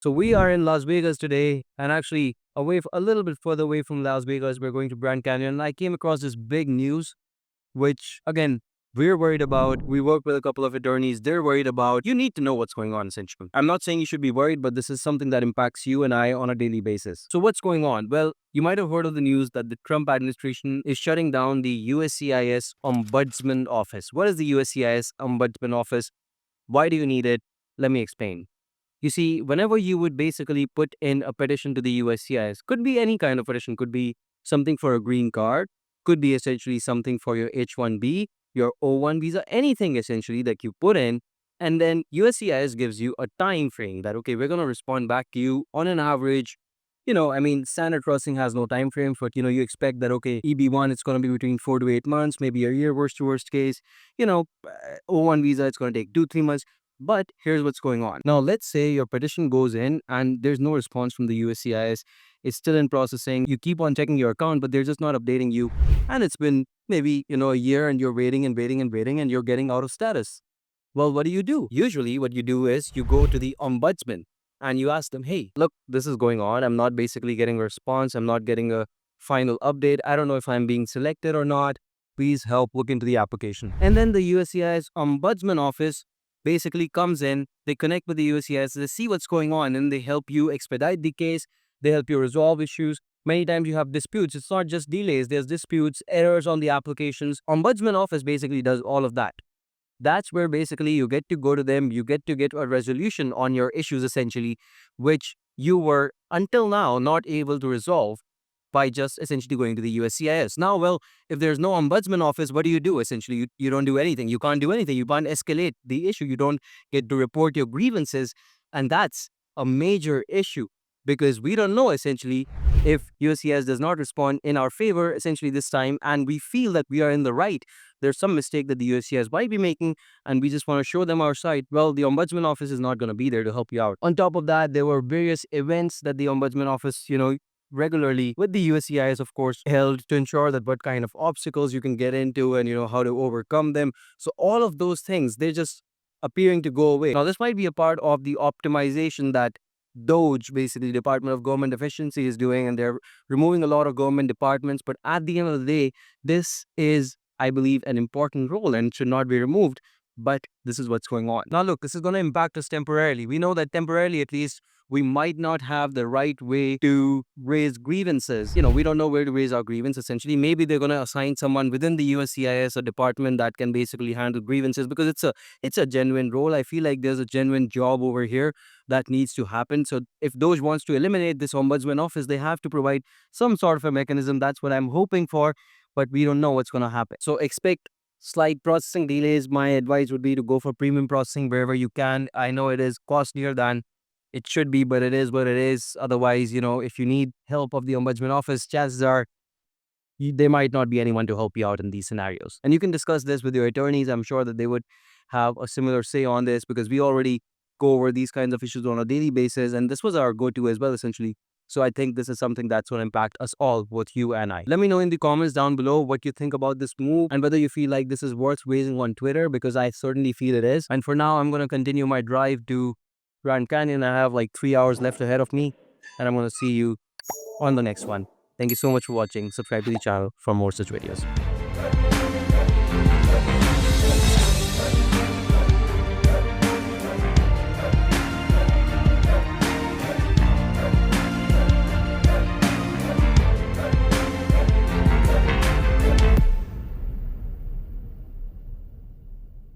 So we are in Las Vegas today, and actually a little bit further away from Las Vegas, we're going to Grand Canyon. And I came across this big news, which again, we're worried about. We work with a couple of attorneys. They're worried about. You need to know what's going on, essentially. I'm not saying you should be worried, but this is something that impacts you and I on a daily basis. So what's going on? Well, you might have heard of the news that the Trump administration is shutting down the USCIS Ombudsman office. What is the USCIS Ombudsman office? Why do you need it? Let me explain. You see, whenever you would basically put in a petition to the USCIS, could be any kind of petition, could be something for a green card, could be essentially something for your H-1B, your O-1 visa, anything essentially that you put in, and then USCIS gives you a time frame that, okay, we're going to respond back to you on an average. Standard processing has no time frame, but you expect that, okay, EB1, it's going to be between 4 to 8 months, maybe a year, worst to worst case. O1 visa, it's going to take 2-3 months. But here's what's going on. Now, let's say your petition goes in and there's no response from the USCIS. It's still in processing. You keep on checking your account, but they're just not updating you. And it's been maybe, a year and you're waiting and waiting and waiting and you're getting out of status. Well, what do? Usually what you do is you go to the ombudsman and you ask them, hey, look, this is going on. I'm not basically getting a response. I'm not getting a final update. I don't know if I'm being selected or not. Please help look into the application. And then the USCIS Ombudsman office basically comes in, they connect with the USCIS, they see what's going on, and they help you expedite the case, they help you resolve issues. Many times you have disputes. It's not just delays, there's disputes, errors on the applications. Ombudsman office basically does all of that. That's where basically you get to go to them, you get to get a resolution on your issues essentially, which you were until now not able to resolve by just essentially going to the USCIS. Now, well, if there's no ombudsman office, what do? Essentially, you don't do anything. You can't do anything. You can't escalate the issue. You don't get to report your grievances. And that's a major issue because we don't know essentially if USCIS does not respond in our favor essentially this time and we feel that we are in the right. There's some mistake that the USCIS might be making and we just want to show them our side. Well, the ombudsman office is not going to be there to help you out. On top of that, there were various events that the ombudsman office, regularly with the USCIS, of course, held to ensure that what kind of obstacles you can get into and, how to overcome them. So all of those things, they're just appearing to go away. Now, this might be a part of the optimization that DOGE, basically Department of Government Efficiency, is doing, and they're removing a lot of government departments. But at the end of the day, this is, I believe, an important role and should not be removed. But this is what's going on. Now, look, this is going to impact us temporarily. We know that temporarily, at least, we might not have the right way to raise grievances. We don't know where to raise our grievance, essentially. Maybe they're going to assign someone within the USCIS, a department that can basically handle grievances because it's a genuine role. I feel like there's a genuine job over here that needs to happen. So if DOGE wants to eliminate this ombudsman office, they have to provide some sort of a mechanism. That's what I'm hoping for, but we don't know what's going to happen. So expect slight processing delays. My advice would be to go for premium processing wherever you can. I know it is costlier than it should be, but it is what it is. Otherwise, if you need help of the ombudsman office, chances are there might not be anyone to help you out in these scenarios. And you can discuss this with your attorneys. I'm sure that they would have a similar say on this because we already go over these kinds of issues on a daily basis. And this was our go-to as well, essentially. So I think this is something that's going to impact us all, both you and I. Let me know in the comments down below what you think about this move and whether you feel like this is worth raising on Twitter, because I certainly feel it is. And for now, I'm going to continue my drive to Grand Canyon. I have like 3 hours left ahead of me, and I'm going to see you on the next one. Thank you so much for watching. Subscribe to the channel for more such videos.